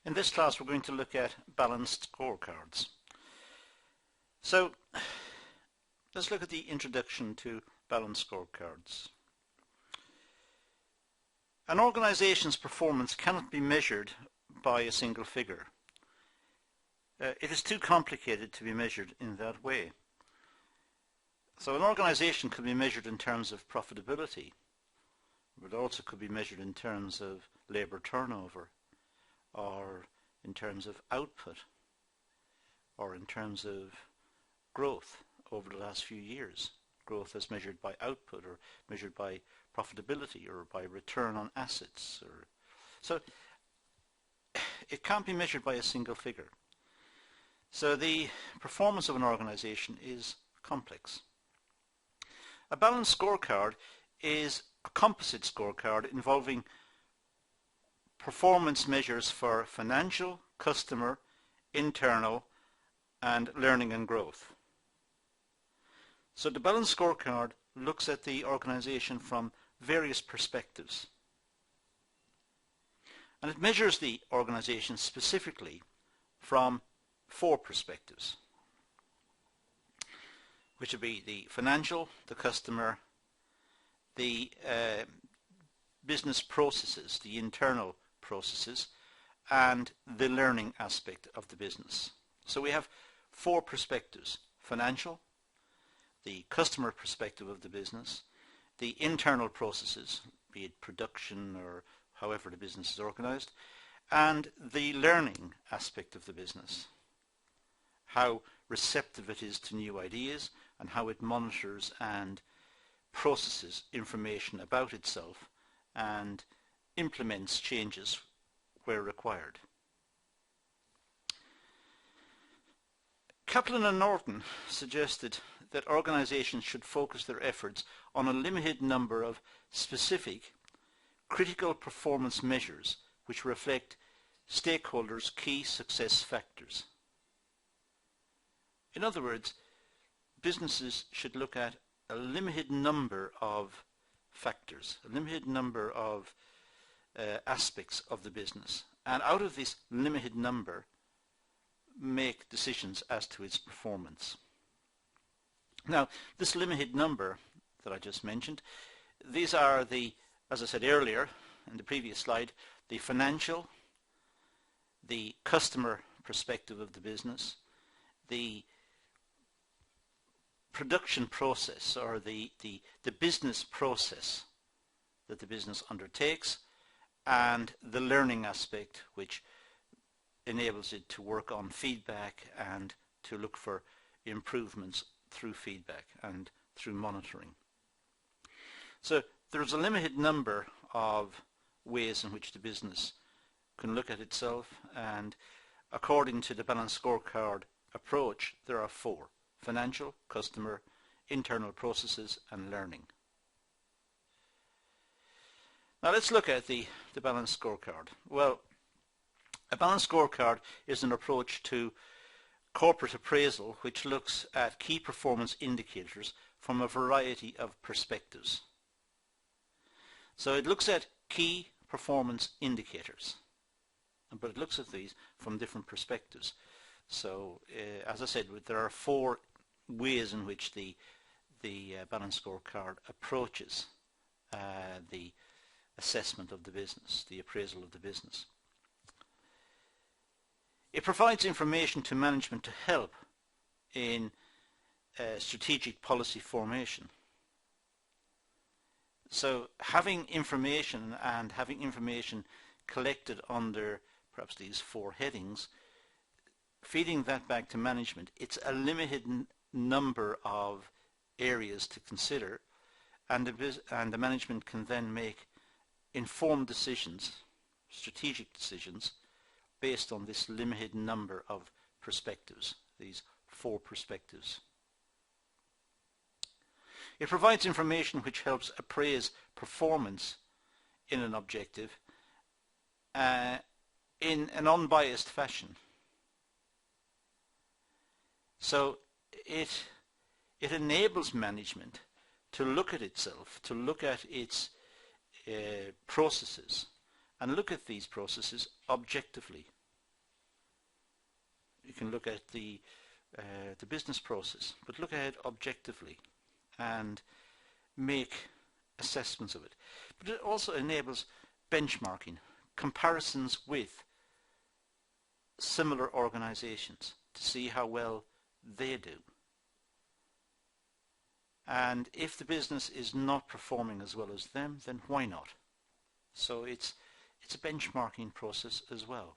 In this class we're going to look at balanced scorecards. So let's look at the introduction to balanced scorecards. An organization's performance cannot be measured by a single figure. It is too complicated to be measured in that way. So an organization could be measured in terms of profitability, but also could be measured in terms of labor turnover, or in terms of output, or in terms of growth over the last few years. Growth as measured by output, or measured by profitability, or by return on assets. So it can't be measured by a single figure. So the performance of an organization is complex. A balanced scorecard is a composite scorecard involving performance measures for financial, customer, internal, and learning and growth. So the balanced scorecard looks at the organization from various perspectives. And it measures the organization specifically from 4 perspectives, which would be the financial, the customer, the business processes, the internal processes, and the learning aspect of the business. So we have 4 perspectives: financial, the customer perspective of the business, the internal processes, be it production or however the business is organized, and the learning aspect of the business, how receptive it is to new ideas and how it monitors and processes information about itself and implements changes where required. Kaplan and Norton suggested that organizations should focus their efforts on a limited number of specific critical performance measures which reflect stakeholders' key success factors. In other words, businesses should look at a limited number of factors, a limited number of aspects of the business, and out of this limited number make decisions as to its performance. Now, this limited number that I just mentioned, these are the, as I said earlier in the previous slide, the financial, the customer perspective of the business, the production process, or the business process that the business undertakes, and the learning aspect, which enables it to work on feedback and to look for improvements through feedback and through monitoring. So there's a limited number of ways in which the business can look at itself, and according to the balanced scorecard approach, there are 4: financial, customer, internal processes, and learning. Now let's look at the balanced scorecard. Well, a balanced scorecard is an approach to corporate appraisal which looks at key performance indicators from a variety of perspectives. So it looks at key performance indicators, but it looks at these from different perspectives. So as I said, there are 4 ways in which the balanced scorecard approaches the assessment of the business, the appraisal of the business. It provides information to management to help in strategic policy formation. So having information, and having information collected under perhaps these 4 headings, feeding that back to management, it's a limited number of areas to consider, and the management can then make informed decisions, strategic decisions, based on this limited number of perspectives, these 4 perspectives. It provides information which helps appraise performance in an objective in an unbiased fashion. So it enables management to look at itself, to look at its processes, and look at these processes objectively. You can look at the business process, but look at it objectively and make assessments of it. But it also enables benchmarking, comparisons with similar organizations to see how well they do. And if the business is not performing as well as them, then why not? So it's a benchmarking process as well.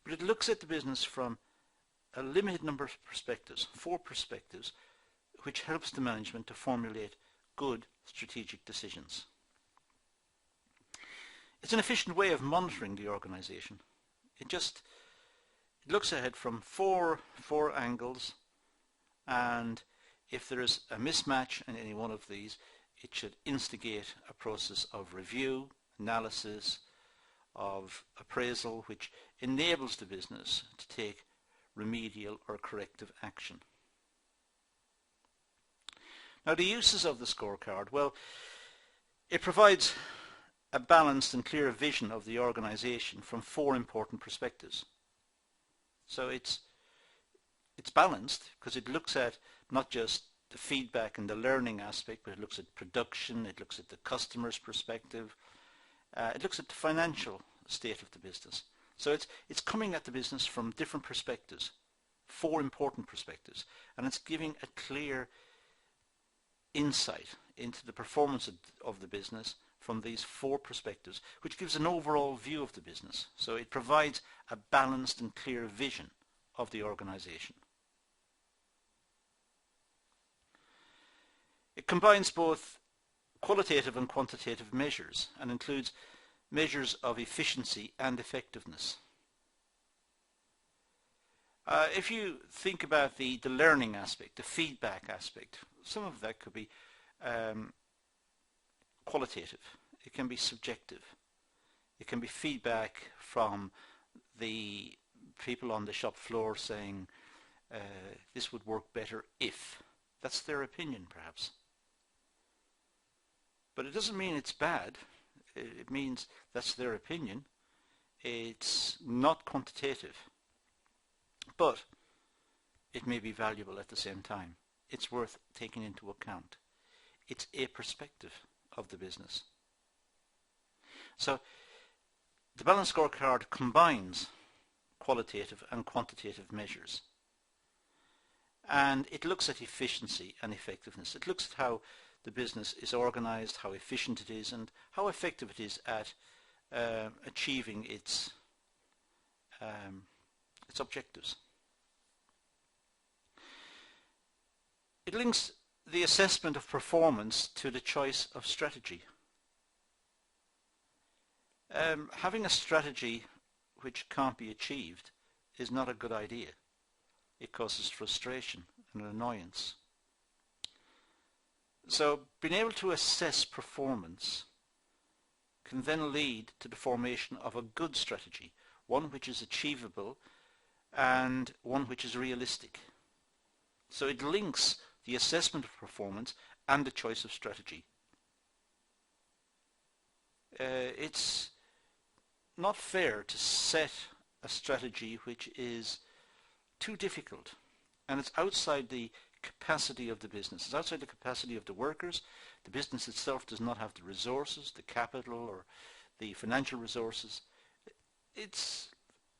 But it looks at the business from a limited number of perspectives, 4 perspectives, which helps the management to formulate good strategic decisions. It's an efficient way of monitoring the organization. It looks ahead from four angles, and if there is a mismatch in any one of these, it should instigate a process of review, analysis, of appraisal, which enables the business to take remedial or corrective action. Now, the uses of the scorecard, well, it provides a balanced and clear vision of the organization from 4 important perspectives. So it's balanced because it looks at not just the feedback and the learning aspect, but it looks at production, it looks at the customer's perspective, it looks at the financial state of the business. So it's coming at the business from different perspectives, 4 important perspectives, and it's giving a clear insight into the performance of the business from these 4 perspectives, which gives an overall view of the business. So it provides a balanced and clear vision of the organization. It combines both qualitative and quantitative measures and includes measures of efficiency and effectiveness. If you think about the learning aspect, the feedback aspect, some of that could be qualitative. It can be subjective. It can be feedback from the people on the shop floor saying this would work better if. That's their opinion, perhaps. But it doesn't mean it's bad. It means that's their opinion. It's not quantitative. But it may be valuable at the same time. It's worth taking into account. It's a perspective of the business. So the Balanced Scorecard combines qualitative and quantitative measures. And it looks at efficiency and effectiveness. It looks at how the business is organized, how efficient it is, and how effective it is at achieving its objectives. It links the assessment of performance to the choice of strategy. Having a strategy which can't be achieved is not a good idea. It causes frustration and annoyance. So being able to assess performance can then lead to the formation of a good strategy, one which is achievable and one which is realistic. So it links the assessment of performance and the choice of strategy. It's not fair to set a strategy which is too difficult and it's outside the capacity of the business. It's outside the capacity of the workers. The business itself does not have the resources, the capital or the financial resources.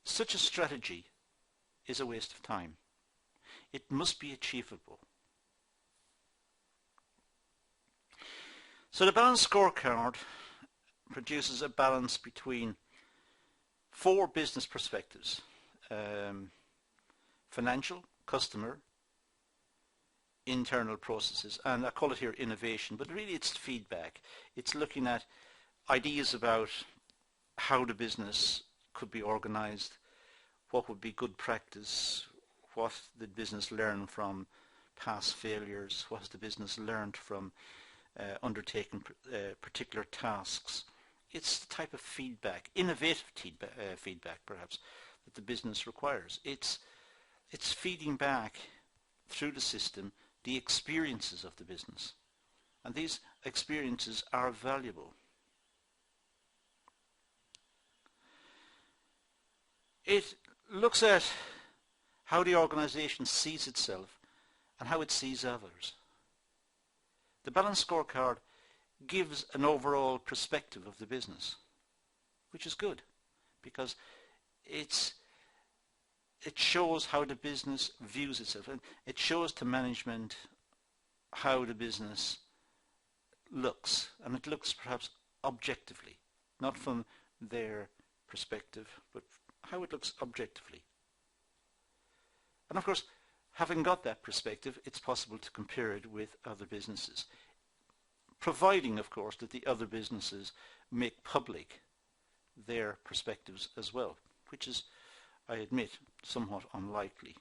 Such a strategy is a waste of time. It must be achievable. So the Balanced Scorecard produces a balance between 4 business perspectives: financial, customer, internal processes, and I call it here innovation, but really it's feedback. It's looking at ideas about how the business could be organized, what would be good practice, what did business learn from past failures, what has the business learned from undertaking particular tasks. It's the type of feedback, innovative feedback perhaps, that the business requires. It's feeding back through the system the experiences of the business, and these experiences are valuable. It looks at how the organization sees itself and how it sees others. The Balanced Scorecard gives an overall perspective of the business, which is good because it shows how the business views itself, and it shows to management how the business looks, and it looks perhaps objectively, not from their perspective, but how it looks objectively. And of course, having got that perspective, it's possible to compare it with other businesses, providing, of course, that the other businesses make public their perspectives as well, which is, I admit, somewhat unlikely,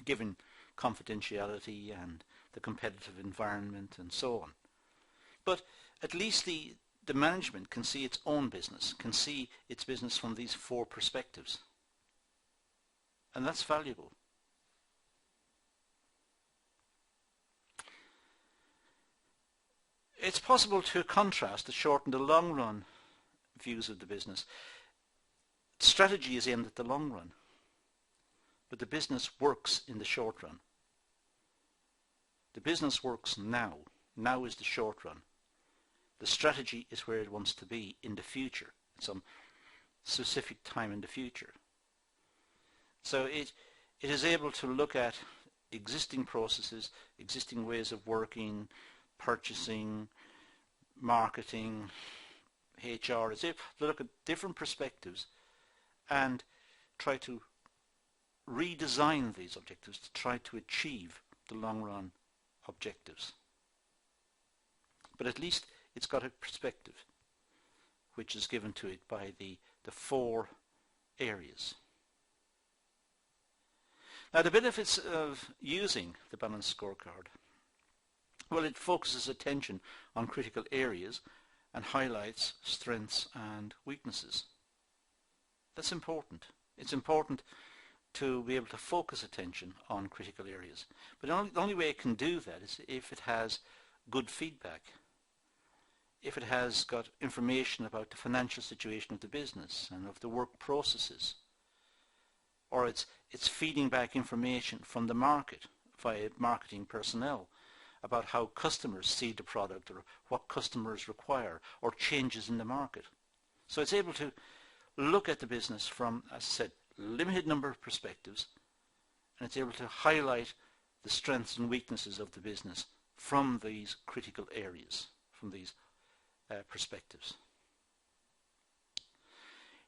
given confidentiality and the competitive environment and so on. But at least the management can see its own business, can see its business from these four perspectives. And that's valuable. It's possible to contrast the short and the long run views of the business. Strategy is aimed at the long run, but the business works in the short run. The business works now. Now is the short run. The strategy is where it wants to be in the future, at some specific time in the future. So it is able to look at existing processes, existing ways of working, purchasing, marketing, HR. It's able to look at different perspectives and try to redesign these objectives to try to achieve the long run objectives. But at least it's got a perspective which is given to it by the four areas. Now, the benefits of using the Balanced Scorecard. Well, it focuses attention on critical areas and highlights strengths and weaknesses. That's important. It's important to be able to focus attention on critical areas. But the only way it can do that is if it has good feedback, if it has got information about the financial situation of the business and of the work processes, or it's feeding back information from the market via marketing personnel about how customers see the product or what customers require or changes in the market. So it's able to look at the business from, as I said, limited number of perspectives, and it's able to highlight the strengths and weaknesses of the business from these critical areas, from these perspectives.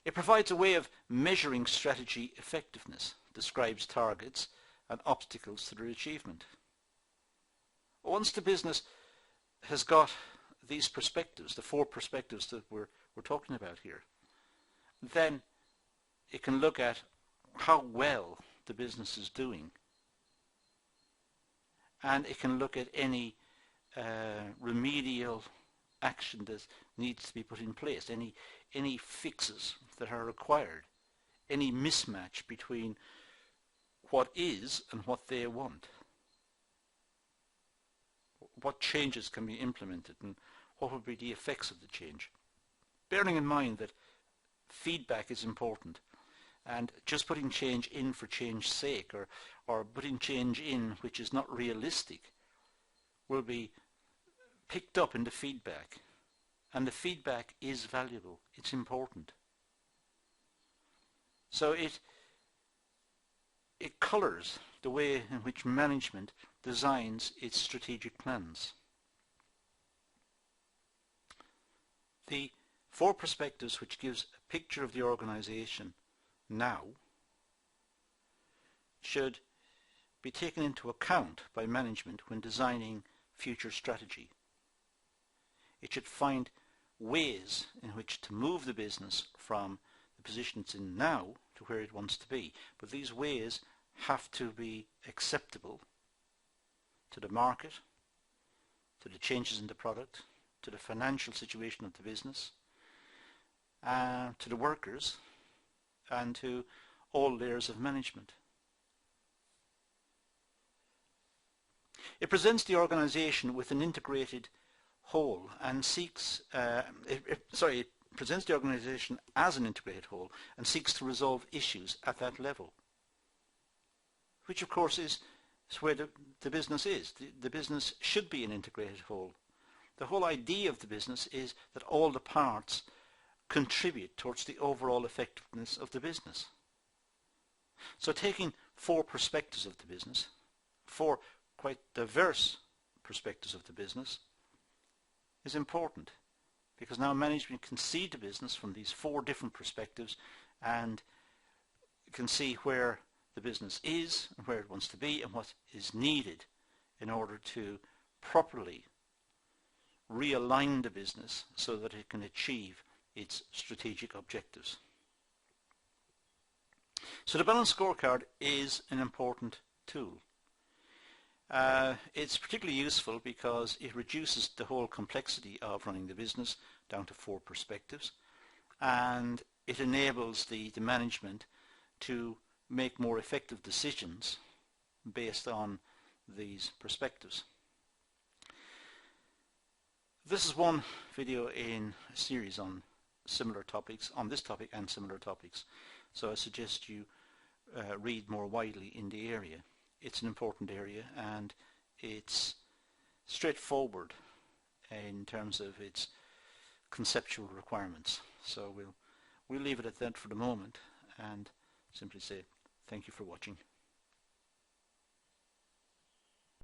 It provides a way of measuring strategy effectiveness, describes targets and obstacles to their achievement. Once the business has got these perspectives, the four perspectives that we're talking about here, then it can look at how well the business is doing, and it can look at any remedial action that needs to be put in place, any fixes that are required, any mismatch between what is and what they want, what changes can be implemented and what would be the effects of the change. Bearing in mind that feedback is important, and just putting change in for change's sake or putting change in which is not realistic will be picked up in the feedback, and the feedback is valuable, it's important. So it colours the way in which management designs its strategic plans. The four perspectives, which gives a picture of the organization now, should be taken into account by management when designing future strategy. It should find ways in which to move the business from the position it's in now to where it wants to be. But these ways have to be acceptable to the market, to the changes in the product, to the financial situation of the business, to the workers, and to all layers of management. It presents the organization with an integrated whole and seeks, it presents the organization as an integrated whole and seeks to resolve issues at that level. which of course is where the business is. The business should be an integrated whole. The whole idea of the business is that all the parts contribute towards the overall effectiveness of the business. So taking 4 perspectives of the business, 4 quite diverse perspectives of the business, is important, because now management can see the business from these 4 different perspectives and can see where the business is and where it wants to be and what is needed in order to properly realign the business so that it can achieve its strategic objectives. So the Balanced Scorecard is an important tool. It's particularly useful because it reduces the whole complexity of running the business down to 4 perspectives, and it enables the management to make more effective decisions based on these perspectives. This is one video in a series on similar topics, on this topic and similar topics. So I suggest you read more widely in the area. It's an important area, and it's straightforward in terms of its conceptual requirements. So we'll leave it at that for the moment and simply say thank you for watching.